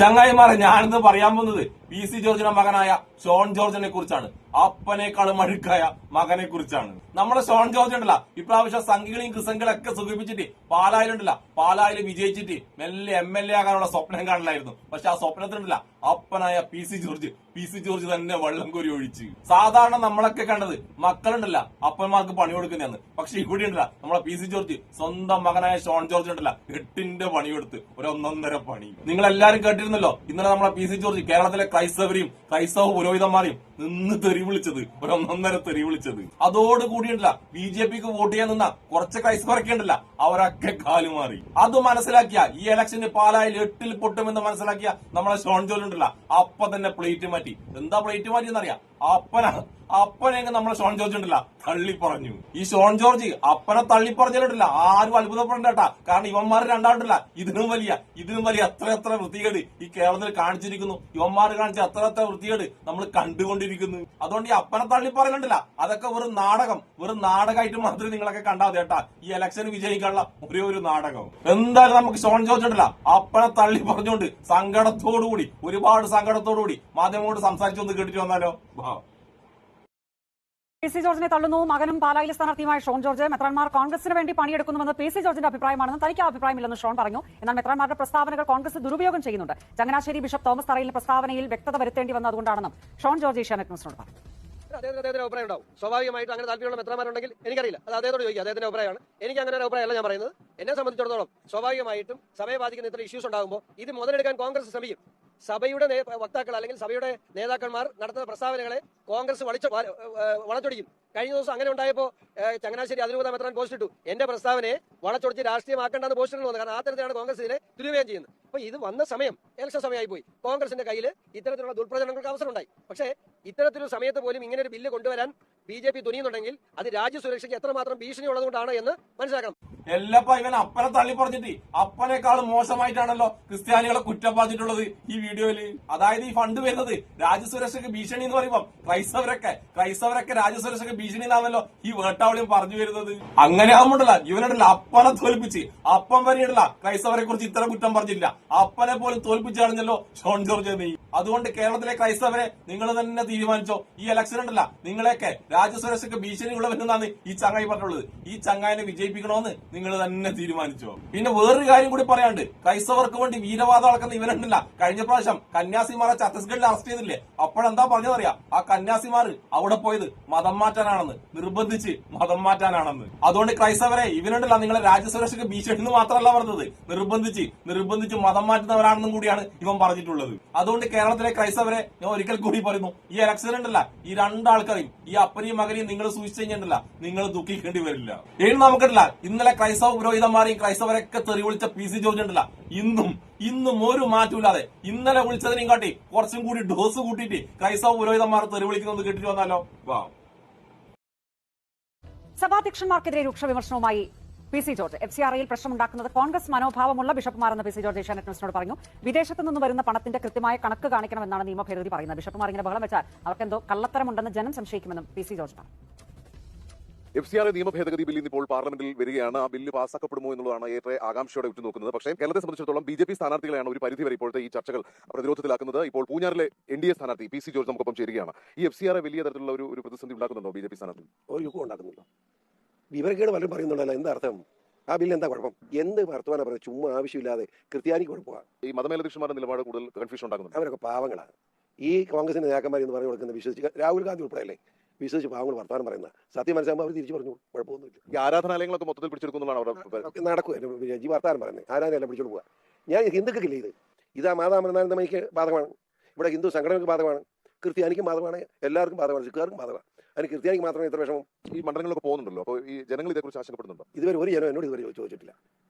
ചങ്ങായിമാരെ, ഞാനിന്ന് പറയാൻ പോകുന്നത് പി സി ജോർജിന്റെ മകനായ ഷോൺ ജോർജിനെ കുറിച്ചാണ്. അപ്പനേക്കാളും അഴുക്കായ മകനെ കുറിച്ചാണ്. നമ്മുടെ ഷോൺ ജോർജ് ഉണ്ടല്ല, ഇപ്രാവശ്യം സംഘികളെയും ക്രിസംഗികളൊക്കെ സുഖിപ്പിച്ചിട്ട് പാലായിലുണ്ടല്ല, പാലായിൽ വിജയിച്ചിട്ട് മെല്ലെ MLA ആകാനുള്ള സ്വപ്നം കാണില്ലായിരുന്നു. പക്ഷെ ആ സ്വപ്നത്തിനുണ്ടല്ല, അപ്പനായ പി സി ജോർജ് തന്നെ വെള്ളം കോരി ഒഴിച്ച്. സാധാരണ നമ്മളൊക്കെ കണ്ടത് മക്കളുണ്ടല്ല അപ്പന്മാർക്ക് പണി കൊടുക്കുന്നതാണ്. പക്ഷെ ഇവിടെ ഉണ്ടല്ല, നമ്മളെ പി സി ജോർജ് സ്വന്തം മകനായ ഷോൺ ജോർജ് ഉണ്ടല്ല 8ന്റെ പണിയെടുത്ത് ഒരൊന്നൊന്നര പണി. നിങ്ങൾ എല്ലാരും കേട്ടിരുന്നല്ലോ, ഇന്നലെ നമ്മളെ പി സി ജോർജ് കേരളത്തിലെ ക്രൈസ്തവരെയും ക്രൈസ്തവ പുരോഹിതന്മാരെയും നിന്ന് തെറി വിളിച്ചത്, ഒരൊന്നൊന്നര തെറി വിളിച്ചത്. അതോടുകൂടിയുണ്ടല്ല BJPക്ക് വോട്ട് ചെയ്യാൻ നിന്ന കുറച്ച് ക്രൈസ്തവരൊക്കെ ഉണ്ടല്ല, അവരൊക്കെ കാലുമാറി. അത് മനസ്സിലാക്കിയ ഈ ഇലക്ഷന് പാലായിൽ 8ൽ പൊട്ടുമെന്ന് മനസ്സിലാക്കിയ നമ്മളെ ഷോൺ ജോർജ് ഉണ്ടല്ല, അപ്പൊ തന്നെ പ്ലേറ്റ് മാറ്റി. എന്താ പ്ലേറ്റ് മാറ്റി എന്നറിയാം? അപ്പനെങ്ങ് നമ്മളെ ഷോൺ ജോർജ് ഉണ്ടല്ല തള്ളി പറഞ്ഞു. ഈ ഷോൺ ജോർജ് അപ്പനെ തള്ളി പറഞ്ഞിട്ടില്ല ആരും അത്ഭുതപ്പെടേണ്ട. കാരണം ഇവന്മാർ രണ്ടാണ്ടല്ല ഇതിനും വലിയ എത്ര വൃത്തികേട് ഈ കേരളത്തിൽ കാണിച്ചിരിക്കുന്നു. ഇവന്മാർ കാണിച്ച എത്ര വൃത്തികേട് നമ്മൾ കണ്ടുകൊണ്ടിരിക്കുന്നു. അതുകൊണ്ട് ഈ അപ്പനെ തള്ളി പറയലുണ്ടല്ല, അതൊക്കെ വെറും നാടകമായിട്ട് മാത്രമേ നിങ്ങളൊക്കെ കണ്ടാൽ കേട്ടാ. ഈ ഇലക്ഷന് വിജയിക്കാനുള്ള ഒരു നാടകം. എന്തായാലും നമുക്ക് ഷോൺ ജോർജ് ഉണ്ടല്ല അപ്പനെ തള്ളി പറഞ്ഞുകൊണ്ട് ഒരുപാട് സങ്കടത്തോടുകൂടി മാധ്യമങ്ങളോട് സംസാരിച്ചൊന്ന് കേട്ടിട്ട് വന്നാലോ. പി സി ജോർജിനെ തള്ളുന്നു. മകനും പാലായിലെ സ്ഥാനാർത്ഥിയുമായ ഷോൺ ജോർജ് മെത്രാൻമാർ കോൺഗ്രസിന് വേണ്ടി പണിയെടുക്കുന്നുവെന്ന് പി സി ജോർജിന്റെ അഭിപ്രായമാണെന്ന് തനിക്ക് അഭിപ്രായമില്ലെന്ന് ഷോൺ പറഞ്ഞു. എന്നാൽ മെത്രാൻമാരുടെ പ്രസ്താവനകൾ കോൺഗ്രസ് ദുരുപയോഗം ചെയ്യുന്നുണ്ട്. ചങ്ങനാശ്ശേരി ബിഷപ്പ് തോമസ് തറയിലിന്റെ പ്രസ്താവനയിൽ വ്യക്തത വരുത്തേണ്ടി വന്നത് അതുകൊണ്ടാണെന്നും ഷോൺ ജോർജ് ഏഷ്യാനെറ്റ് ന്യൂസിനോട് പറഞ്ഞു. അദ്ദേഹത്തിന് അഭിപ്രായം ഉണ്ടാവും. സ്വാഭാവികമായിട്ട് അങ്ങനെ താല്പര്യമുള്ള മെത്രാന്മാരുണ്ടെങ്കിൽ എനിക്കറിയില്ല, അത് അദ്ദേഹത്തോട് ചോദിക്കുക. അദ്ദേഹത്തിന്റെ അഭിപ്രായമാണ്. എനിക്ക് അങ്ങനെ ഒരു അഭിപ്രായമല്ല ഞാൻ പറയുന്നത്. എന്നെ സംബന്ധിച്ചിടത്തോളം സ്വാഭാവികമായിട്ടും സഭയെ ബാധിക്കുന്ന ഇത്ര ഇഷ്യൂസ് ഉണ്ടാകുമ്പോൾ ഇത് മുതലെടുക്കാൻ കോൺഗ്രസ് ശ്രമിക്കും. സഭയുടെ വക്താക്കൾ അല്ലെങ്കിൽ സഭയുടെ നേതാക്കന്മാർ നടത്തുന്ന പ്രസ്താവനകളെ കോൺഗ്രസ് വളച്ചൊടിക്കും. കഴിഞ്ഞ ദിവസം അങ്ങനെ ഉണ്ടായപ്പോൾ ചങ്ങനാശ്ശേരി അതിരൂപത മെത്രാൻ പോസ്റ്റ് ഇട്ടു, എന്റെ പ്രസ്താവനയെ വളച്ചൊടിച്ച് രാഷ്ട്രീയമാക്കേണ്ടെന്ന് പോസ്റ്റ് ഇടുന്നു. കാരണം ആ തരത്തിലാണ് കോൺഗ്രസ് ഇതിനെ ദുരുപയോഗം ചെയ്യുന്നത്. അപ്പൊ ഇത് വന്ന സമയം ഇലക്ഷൻ സമയമായി പോയി. കോൺഗ്രസിന്റെ കയ്യിൽ ഇത്തരത്തിലുള്ള ദുർപ്രചരണങ്ങൾക്ക് അവസരം ഉണ്ടായി. പക്ഷേ ഇത്തരത്തിലൊരു സമയത്ത് പോലും ഇങ്ങനെ ഒരു ബില്ല് കൊണ്ടുവരാൻ BJP തുനിയുന്നുണ്ടെങ്കിൽ അത് രാജ്യസുരക്ഷയ്ക്ക് എത്രമാത്രം ഭീഷണി ഉള്ളതുകൊണ്ടാണ് എന്ന് മനസ്സിലാക്കണം. എല്ലപ്പ ഇവൻ അപ്പനെ തള്ളി പറഞ്ഞിട്ട് അപ്പനേക്കാളും മോശമായിട്ടാണല്ലോ ക്രിസ്ത്യാനികളെ കുറ്റപ്പാച്ചിട്ടുള്ളത് ഈ വീഡിയോയില്. അതായത് ഈ ഫണ്ട് വരുന്നത് രാജ്യസുരക്ഷയ്ക്ക് ഭീഷണി എന്ന് പറയുമ്പോൾ ക്രൈസ്തവരൊക്കെ രാജ്യസുരക്ഷയ്ക്ക് ഭീഷണി എന്നാണല്ലോ ഈ വേട്ടാവളിയും പറഞ്ഞു വരുന്നത്. അങ്ങനെ ആവുമ്പോണ്ടല്ല ഇവനുണ്ടല്ല അപ്പനെ തോൽപ്പിച്ച്, അപ്പം വരെയുണ്ടല്ല ക്രൈസ്തവരെ കുറിച്ച് ഇത്ര കുറ്റം പറഞ്ഞില്ല, അപ്പനെ പോലും തോൽപ്പിച്ചു കളഞ്ഞല്ലോ ഷോൺ ജോർജ് നീ. അതുകൊണ്ട് കേരളത്തിലെ ക്രൈസ്തവരെ നിങ്ങൾ തന്നെ തീരുമാനിച്ചോ, ഈ ഇലക്ഷൻ ഉണ്ടല്ല നിങ്ങളെയൊക്കെ രാജ്യസുരക്ഷയ്ക്ക് ഭീഷണി ഉള്ളവരെന്നാണ് ഈ ചങ്ങായി പറഞ്ഞുള്ളത്. ഈ ചങ്ങായിനെ വിജയിപ്പിക്കണമെന്ന് നിങ്ങൾ തന്നെ തീരുമാനിച്ചോ. പിന്നെ വേറൊരു കാര്യം കൂടി പറയാണ്ട്, ക്രൈസ്തവർക്ക് വേണ്ടി വീരവാദം നടക്കുന്ന ഇവരുണ്ടല്ല, കഴിഞ്ഞ പ്രാവശ്യം കന്യാസിമാരെ ഛത്തീസ്ഗഡിൽ അറസ്റ്റ് ചെയ്തില്ലേ, അപ്പോഴെന്താ പറഞ്ഞതറിയാം? ആ കന്യാസിമാർ അവിടെ പോയത് മതം മാറ്റാനാണെന്ന്, നിർബന്ധിച്ച് മതം മാറ്റാനാണെന്ന്. അതുകൊണ്ട് ക്രൈസ്തവരെ ഇവനുണ്ടല്ല നിങ്ങളെ രാജ്യസുരക്ഷയ്ക്ക് ഭീഷണി എന്ന് മാത്രമല്ല പറഞ്ഞത്, നിർബന്ധിച്ച് മതം മാറ്റുന്നവരാണെന്നും കൂടിയാണ് ഇവൻ പറഞ്ഞിട്ടുള്ളത്. അതുകൊണ്ട് കേരളത്തിലെ ക്രൈസ്തവരെ ഞാൻ ഒരിക്കൽ കൂടി പറയുന്നു, ഈ ഇലക്ഷൻ ഉണ്ടല്ല ഈ രണ്ടാൾക്കാരെയും, ഈ അപ്പനെയും മകനെയും നിങ്ങൾ സൂക്ഷിച്ചു കഴിഞ്ഞിട്ടല്ല നിങ്ങൾ ദുഃഖിക്കേണ്ടി വരില്ല. ഇനി നമുക്കില്ല ഇന്നലെ ക്രൈസ്തവ പുരോഹിതന്മാരെയും ക്രൈസ്തവരൊക്കെ തെറി വിളിച്ച പി സി ജോർജ് ഉണ്ടല്ല ഇന്നും ഒരു മാറ്റമില്ലാതെ ഇന്നലെ വിളിച്ചതിനെയും കാട്ടി കുറച്ചും കൂടി ഡോസ് കൂട്ടിയിട്ട് ക്രൈസ്തവ പുരോഹിതന്മാർ തെറി വിളിക്കുന്നത് കേട്ടിട്ട് വന്നാലോ. സഭാധ്യക്ഷന്മാർക്കെതിരെ രൂക്ഷ വിമർശനവുമായി പി സി ജോർജ്. FCRAയിൽ പ്രശ്നമുണ്ടാക്കുന്നത് കോൺഗ്രസ് മനോഭാവമുള്ള ബിഷപ്പുമാരെന്ന് പി സി ജോർജ് ഏഷ്യാനെറ്റ് ന്യൂസിനോട് പറഞ്ഞു. വിദേശത്തു നിന്ന് വരുന്ന പണത്തിന്റെ കൃത്യമായ കണക്ക് കാണിക്കണമെന്നാണ് നിയമ ഭേദഗതി പറയുന്നത്. ബിഷപ്പുമാർ ഇങ്ങനെ ബഹളം വെച്ചാൽ അവർക്കെന്തോ കള്ളത്തരമുണ്ടെന്ന് ജനം സംശയിക്കുമെന്നും പി സി ജോർജ് പറഞ്ഞു. FCRA നിയമ ഭേദഗതി ബില്ലിൽ ഇപ്പോൾ പാർലമെന്റിൽ വരികയാണ്. ആ ബില്ല് പാസ്സാക്കപ്പെടുമോ എന്നുള്ളതാണ് ഏറെ ആകാംക്ഷയോടെ ഉറ്റുനോക്കുന്നത്. പക്ഷേ കേരളത്തെ സംബന്ധിച്ചിടത്തോളം BJP സ്ഥാനാർത്ഥികളെയാണ് ഒരു പരിധിവരെ ഇപ്പോഴത്തെ ഈ ചർച്ചകൾ പ്രതിരോധത്തിലാക്കുന്നത്. ഇപ്പോൾ പൂഞ്ഞാറിലെ NDA സ്ഥാനാർത്ഥി പി സി ജോർജ് നമുക്കൊപ്പം ചേരുകയാണ്. ഈ FCRA വലിയ തരത്തിലുള്ള ഒരു പ്രതിസന്ധി ഉണ്ടാക്കുന്നുണ്ടോ BJP സ്ഥാനാർത്ഥി? ഒരു യുഗം ഉണ്ടാക്കുന്നില്ല. വിവരക്കേട് വല്ലതും പറയുന്നുണ്ടല്ലോ. എന്താ അർത്ഥം? ആ ബില്ല് എന്താ കുഴപ്പം? എന്ത് വർത്തമാനം പറയുന്നത്? ചുമ്മാ ആവശ്യമില്ലാതെ ക്രിസ്ത്യാനിക്ക് കുഴപ്പമാണ്. ഈ മതമേലധ്യക്ഷന്മാരുടെ നിലപാട് കൂടുതൽ കൺഫ്യൂഷൻ ഉണ്ടാക്കുന്നുണ്ട്. അവരൊക്കെ പാവങ്ങളാണ്. ഈ കോൺഗ്രസിന്റെ നേതാക്കന്മാർ എന്ന് പറഞ്ഞു കൊടുക്കുന്ന വിശ്വസിച്ച് രാഹുൽ ഗാന്ധി ഉൾപ്പെടെയല്ലേ വിശ്വസിച്ച് പാവങ്ങൾ വർത്തമാനം പറയുന്നത്? സത്യം മനസ്സിലാകുമ്പോൾ അവർ തിരിച്ചു പറഞ്ഞു, കുഴപ്പമൊന്നുമില്ല. ഈ ആരാധനാലയങ്ങളൊക്കെ മൊത്തത്തിൽ പിടിച്ചെടുക്കുന്നതാണ് അവിടെ നടക്കും. ജി വർത്താനം പറയുന്നത് ആരാധനയല്ല പിടിച്ചോണ്ട് പോവുക. ഞാൻ ഹിന്ദുക്കൾക്കില്ല ഇത് മാതാമൃതാനന്ദമയ്ക്ക് ബാധകമാണ്, ഇവിടെ ഹിന്ദു സംഘടനയ്ക്ക് ബാധകമാണ്, ക്രിസ്ത്യാനിക്കും ബാധകമാണ്, എല്ലാവർക്കും ബാധകമാണ്, സിഖുകാർക്കും ബാധകമാണ്. അതിന് ക്രിസ്ത്യാനിക്ക് മാത്രമേ ഇത്ര വിഷമം. ഈ മണ്ഡലങ്ങളൊക്കെ പോകുന്നുണ്ടല്ലോ, അപ്പോൾ ഈ ജനങ്ങൾ ഇതേക്കുറിച്ച് ആശങ്കപ്പെടുന്നുണ്ടോ? ഇതുവരെ ഒരു ജനം എന്നോട് ഇതുവരെ ചോദിച്ചിട്ടില്ല.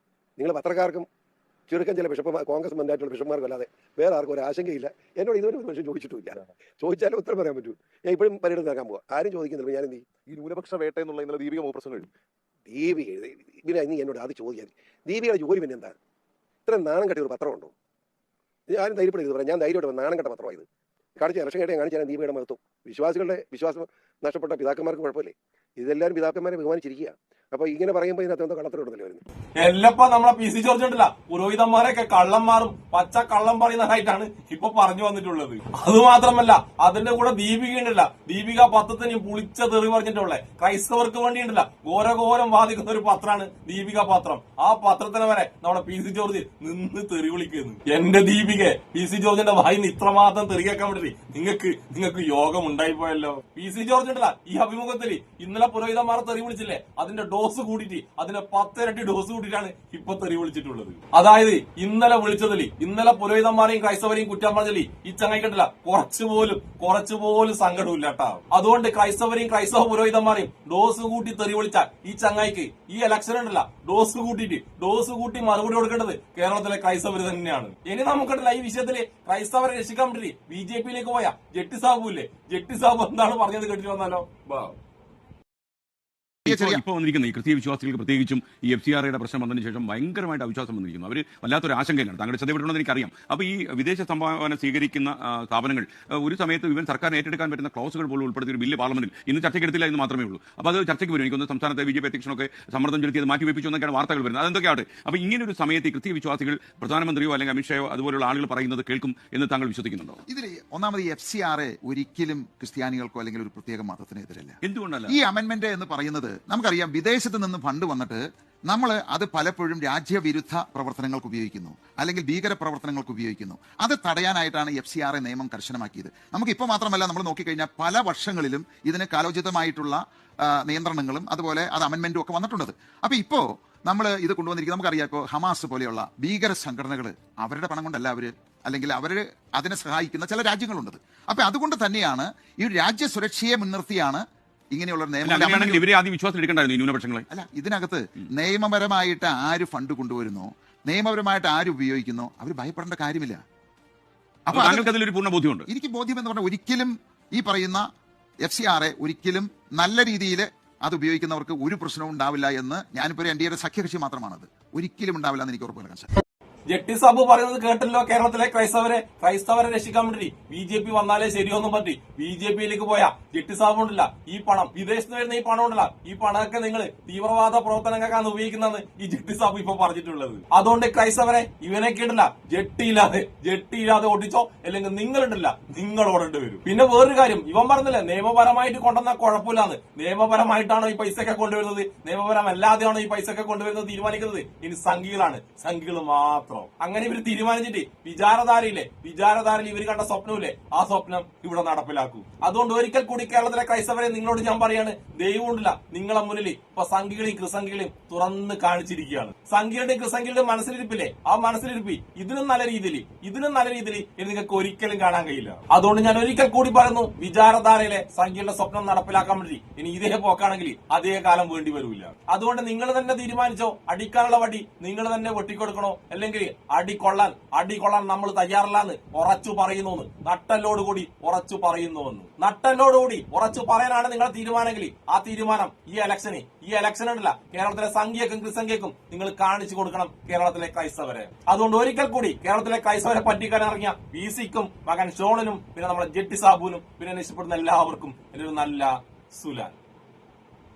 നിങ്ങൾ പത്രക്കാർക്കും ചുരുക്കം ചില ബിഷപ്പുമാർ, കോൺഗ്രസ് മന്ദായിട്ടുള്ള ബിഷപ്പുമാർക്കും അല്ലാതെ വേറെ ആർക്കും ഒരു ആശങ്കയില്ല. എന്നോട് ഇതുവരെ ഒരു മനുഷ്യൻ ചോദിച്ചിട്ടില്ല. ചോദിച്ചാലും ഉത്തരം പറയാൻ പറ്റൂ. ഞാൻ ഇപ്പോഴും പര്യടനം നടക്കാൻ പോവാം. ആരും ചോദിക്കുന്നില്ല. ഞാൻ എന്ത് ചെയ്യും? ഈ ന്യൂനപക്ഷ വേട്ട എന്നുള്ള ഇന്നലെ ദീപിക മുഖപ്രസംഗം കഴിഞ്ഞു. ദീപിക നീ എന്നോട് അത് ചോദിക്കാൻ, ദീപികയുടെ ജോലി പിന്നെ എന്താ? ഇത്ര നാണം കെട്ടിയ ഒരു പത്രമുണ്ടോ? ആരും ധൈര്യപ്പെടുന്നത് പറയാം. ഞാൻ ധൈര്യമായിട്ട് നാണം കെട്ട പത്രമായത് കാണിച്ച ഇലക്ഷൻ കേട്ടേ കാണിച്ചാൽ ദീപികയുടെ മഹത്വം. വിശ്വാസികളുടെ വിശ്വാസം നഷ്ടപ്പെട്ട പിതാക്കന്മാർക്ക് കുഴപ്പമില്ലേ? ഇതെല്ലാവരും പിതാക്കന്മാരെ ബഹുമാനിച്ചിരിക്കുക. അപ്പൊ ഇങ്ങനെ പറയുമ്പോൾ ഇതിനകത്ത് എന്തോ കള്ളത്തിലോട്ടല്ലേ വരുന്നത്. എല്ലപ്പ നമ്മളെ പി സി ജോർജ് ഉണ്ടല്ല പുരോഹിതന്മാരെയൊക്കെ കള്ളന്മാരും പച്ച കള്ളം പറയുന്നതായിട്ടാണ് ഇപ്പൊ പറഞ്ഞു വന്നിട്ടുള്ളത്. അത് മാത്രമല്ല അതിന്റെ കൂടെ ദീപിക ഉണ്ടല്ല, ദീപിക പത്രത്തിന് പുളിച്ച തെറി പറഞ്ഞിട്ടുള്ള ക്രൈസ്തവർക്ക് വേണ്ടിയുണ്ടല്ല ഘോരഘോരം വാദിക്കുന്ന ഒരു പത്രമാണ് ദീപിക പത്രം. ആ പത്രത്തിനെ വരെ നമ്മുടെ പി സി ജോർജ് നിന്ന് തെറി വിളിക്കുന്നു. എന്റെ ദീപിക പി സി ജോർജിന്റെ വായിന്ന് ഇത്രമാത്രം തെറി കേൾക്കാൻ വേണ്ടി നിങ്ങൾക്ക് യോഗം ഉണ്ടായിപ്പോയല്ലോ. പി സി ജോർജ് ഉണ്ടല്ല ഈ അഭിമുഖത്തിൽ ഇന്നലെ പുരോഹിതന്മാരെ തെറി വിളിച്ചില്ലേ, അതിന്റെ ഡോസ് കൂടിയിട്ട് അതിന്റെ 10 ഇരട്ടി ഡോസ് കൂട്ടിയിട്ടാണ് ഇപ്പൊ തെറി വിളിച്ചിട്ടുള്ളത്. അതായത് ഇന്നലെ വിളിച്ചതിൽ ഇന്നലെ പുരോഹിതന്മാരെയും ക്രൈസ്തവരെയും കുറ്റം പറഞ്ഞതിൽ ഈ ചങ്ങായി കണ്ടില്ല കുറച്ചുപോലും സങ്കടമില്ല കേട്ടാ. അതുകൊണ്ട് ക്രൈസ്തവരെയും ക്രൈസ്തവ പുരോഹിതന്മാരെയും ഡോസ് കൂട്ടി തെറി വിളിച്ചാൽ ഈ ചങ്ങായിക്ക് ഈ ഇലക്ഷൻ ഉണ്ടല്ല ഡോസ് കൂട്ടി മറുപടി കൊടുക്കേണ്ടത് കേരളത്തിലെ ക്രൈസ്തവർ തന്നെയാണ്. ഇനി നമുക്കുണ്ടല്ല ഈ വിഷയത്തില് ക്രൈസ്തവരെ രക്ഷിക്കാൻ വേണ്ടി BJP പോയ ജെട്ടി സാബു എന്താണ് പറഞ്ഞത് കേട്ടിട്ട് വന്നാലോ. ഇപ്പോൾ വന്നിരിക്കുന്ന ഈ ക്രിസ്തീയ വിശ്വാസികൾക്ക് പ്രത്യേകിച്ചും ഈ FCRA പ്രശ്നം വന്നതിന് ശേഷം ഭയങ്കരമായിട്ട് അവിശ്വാസം വന്നിരിക്കുന്നു. അവർ വല്ലാത്തൊരു ആശങ്കയാണ്. താങ്കളുടെ ശ്രദ്ധപ്പെട്ടുണ്ടെന്ന് എനിക്കറിയാം. അപ്പോൾ ഈ വിദേശ സംഭാവന സ്വീകരിക്കുന്ന സ്ഥാപനങ്ങൾ ഒരു സമയത്ത് ഇവൻ സർക്കാർ ഏറ്റെടുക്കാൻ പറ്റുന്ന ക്ലോസുകൾ പോലും ഉൾപ്പെടുത്തിയ ഒരു ബില്ല് പാർലമെന്റിൽ ഇന്ന് ചർച്ചയ്ക്കെടുത്തില്ല എന്ന് മാത്രമേ ഉള്ളൂ. അപ്പോൾ അത് ചർച്ചയ്ക്ക് വരും. എനിക്കൊന്ന് സംസ്ഥാനത്തെ BJP അധ്യക്ഷനൊക്കെ സമ്മർദ്ദം ചെലുത്തി അത് മാറ്റിവെപ്പിച്ചു എന്നൊക്കെയാണ് വാർത്തകൾ വരുന്നത്. അതെന്തൊക്കെയാവട്ടെ. അപ്പോൾ ഇങ്ങനെ ഒരു സമയത്ത് ഈ ക്രിസ്തീയ വിശ്വാസികൾ പ്രധാനമന്ത്രിയോ അല്ലെങ്കിൽ അമിത്ഷായോ അതുപോലുള്ള ആളുകൾ പറയുന്നത് കേൾക്കും എന്ന് താങ്കൾ വിശ്വസിക്കുന്നുണ്ടോ? ഇതിൽ ഒന്നാമത് ഈ FCRA ഒരിക്കലും ക്രിസ്ത്യാനികൾക്കോ അല്ലെങ്കിൽ ഒരു പ്രത്യേക മതത്തിനെതിരല്ല. എന്തുകൊണ്ടല്ല? ഈ അമെന്റ്മെന്റ് എന്ന് പറയുന്നത് നമുക്കറിയാം, വിദേശത്ത് നിന്ന് ഫണ്ട് വന്നിട്ട് നമ്മൾ അത് പലപ്പോഴും രാജ്യവിരുദ്ധ പ്രവർത്തനങ്ങൾക്ക് ഉപയോഗിക്കുന്നു, അല്ലെങ്കിൽ ഭീകര പ്രവർത്തനങ്ങൾക്ക് ഉപയോഗിക്കുന്നു. അത് തടയാനായിട്ടാണ് FCRA നിയമം കർശനമാക്കിയത്. നമുക്കിപ്പോൾ മാത്രമല്ല, നമ്മൾ നോക്കിക്കഴിഞ്ഞാൽ പല വർഷങ്ങളിലും ഇതിന് കാലോചിതമായിട്ടുള്ള നിയന്ത്രണങ്ങളും അതുപോലെ അത് അമെന്റ്മെന്റും ഒക്കെ വന്നിട്ടുള്ളത്. അപ്പൊ ഇപ്പോ നമ്മൾ ഇത് കൊണ്ടുവന്നിരിക്കുന്നത് നമുക്കറിയാം. ഇപ്പോൾ ഹമാസ് പോലെയുള്ള ഭീകര സംഘടനകൾ അവരുടെ പണം കൊണ്ടല്ല അവര്, അല്ലെങ്കിൽ അവർ അതിനെ സഹായിക്കുന്ന ചില രാജ്യങ്ങളുണ്ട്. അപ്പൊ അതുകൊണ്ട് തന്നെയാണ് ഈ രാജ്യ സുരക്ഷയെ മുൻനിർത്തിയാണ് ഇങ്ങനെയുള്ള നിയമം. ഇവരെ ആദ്യം വിശ്വാസം എടുക്കണ്ടായിരുന്നു ഈ ന്യൂനപക്ഷങ്ങളെ. അല്ല, ഇതിനകത്ത് നിയമപരമായിട്ട് ആര് ഫണ്ട് കൊണ്ടുവരുന്നോ, നിയമപരമായിട്ട് ആര് ഉപയോഗിക്കുന്നോ, അവർ ഭയപ്പെടേണ്ട കാര്യമില്ല. അപ്പൊ താങ്കൾക്ക് അതിലൊരു പൂർണ്ണ ബോധ്യമുണ്ട്? എനിക്ക് ബോധ്യം എന്ന് പറഞ്ഞാൽ ഒരിക്കലും ഈ പറയുന്ന FCRA ഒരിക്കലും നല്ല രീതിയിൽ അത് ഉപയോഗിക്കുന്നവർക്ക് ഒരു പ്രശ്നവും ഉണ്ടാവില്ല എന്ന് ഞാനിപ്പോൾ ഒരു NDAയുടെ സഖ്യകക്ഷി മാത്രമാണത്. ഒരിക്കലും ഉണ്ടാവില്ല എന്ന് എനിക്ക് ഉറപ്പ് നൽകാൻ സാധിക്കും. ജെട്ടി സാബു പറയുന്നത് കേട്ടല്ലോ. കേരളത്തിലെ ക്രൈസ്തവരെ രക്ഷിക്കാൻ വേണ്ടി BJP വന്നാലേ ശരിയൊന്നും പറ്റി BJP പോയ ജെട്ടി സാബു ഉണ്ടല്ല, ഈ പണം വിദേശത്ത് വരുന്ന ഈ പണം ഉണ്ടല്ല, ഈ പണമൊക്കെ നിങ്ങൾ തീവ്രവാദ പ്രവർത്തനങ്ങൾക്കാണ് ഉപയോഗിക്കുന്നതെന്ന് ഈ ജെട്ടി സാബു ഇപ്പൊ പറഞ്ഞിട്ടുള്ളത്. അതുകൊണ്ട് ക്രൈസ്തവരെ ഇവനൊക്കെ ഉണ്ടല്ല ജെട്ടിയില്ലാതെ ഓടിച്ചോ, അല്ലെങ്കിൽ നിങ്ങളുണ്ടല്ല നിങ്ങൾ ഓടേണ്ടി വരും. പിന്നെ വേറൊരു കാര്യം, ഇവൻ പറഞ്ഞില്ലേ നിയമപരമായിട്ട് കൊണ്ടുവന്നാൽ കുഴപ്പമില്ലാന്ന്. നിയമപരമായിട്ടാണോ ഈ പൈസയൊക്കെ കൊണ്ടുവരുന്നത്, നിയമപരമല്ലാതെയാണോ ഈ പൈസയൊക്കെ കൊണ്ടുവരുന്നത് തീരുമാനിക്കുന്നത് ഇനി സംഘികൾ മാത്രം. അങ്ങനെ ഇവർ തീരുമാനിച്ചിട്ട് വിചാരധാരയിൽ ഇവർ കണ്ട സ്വപ്നമില്ലേ, ആ സ്വപ്നം ഇവിടെ നടപ്പിലാക്കൂ. അതുകൊണ്ട് ഒരിക്കൽ കൂടി കേരളത്തിലെ ക്രൈസ്തവരെ നിങ്ങളോട് ഞാൻ പറയാണ്, ദൈവമുണ്ടില്ല നിങ്ങളെ മുന്നിൽ ഇപ്പൊ സംഘികളെയും ക്രിസംഘികളെയും തുറന്ന് കാണിച്ചിരിക്കുകയാണ്. സംഘികളുടെയും ക്രിസംഘികളുടെയും മനസ്സിലിരിപ്പില്ലേ, ആ മനസ്സിലിരിപ്പി ഇതിനും നല്ല രീതിയിൽ ഇനി നിങ്ങൾക്ക് ഒരിക്കലും കാണാൻ കഴിയില്ല. അതുകൊണ്ട് ഞാൻ ഒരിക്കൽ കൂടി പറയുന്നു, വിചാരധാരയിലെ സംഘികളുടെ സ്വപ്നം നടപ്പിലാക്കാൻ വേണ്ടി ഇനി ഇതേ പോക്കാണെങ്കിൽ അതേ കാലം വേണ്ടി വരില്ല. അതുകൊണ്ട് നിങ്ങൾ തന്നെ തീരുമാനിച്ചോ, അടിക്കാനുള്ള വടി നിങ്ങൾ തന്നെ വെട്ടിക്കൊടുക്കണോ, അല്ലെങ്കിൽ അടി കൊള്ളാൻ നമ്മൾ തയ്യാറല്ലാന്ന് ഉറച്ചു പറയുന്നു. നട്ടല്ലോടുകൂടി ഉറച്ചു പറയാനാണ് നിങ്ങളുടെ തീരുമാനമെങ്കിൽ ആ തീരുമാനം ഈ ഇലക്ഷൻ ഉണ്ടല്ല കേരളത്തിലെ സംഘിയക്കും ക്രിസംഘിയക്കും നിങ്ങൾ കാണിച്ചു കൊടുക്കണം കേരളത്തിലെ ക്രൈസ്തവരെ. അതുകൊണ്ട് ഒരിക്കൽ കൂടി കേരളത്തിലെ ക്രൈസ്തവരെ പറ്റിക്കാൻ ഇറങ്ങിയ VCക്കും മകൻ ഷോണിനും പിന്നെ നമ്മുടെ ജെട്ടി സാബുവിനും പിന്നെ ഇഷ്ടപ്പെടുന്ന എല്ലാവർക്കും ഒരു നല്ല സുലാൻ.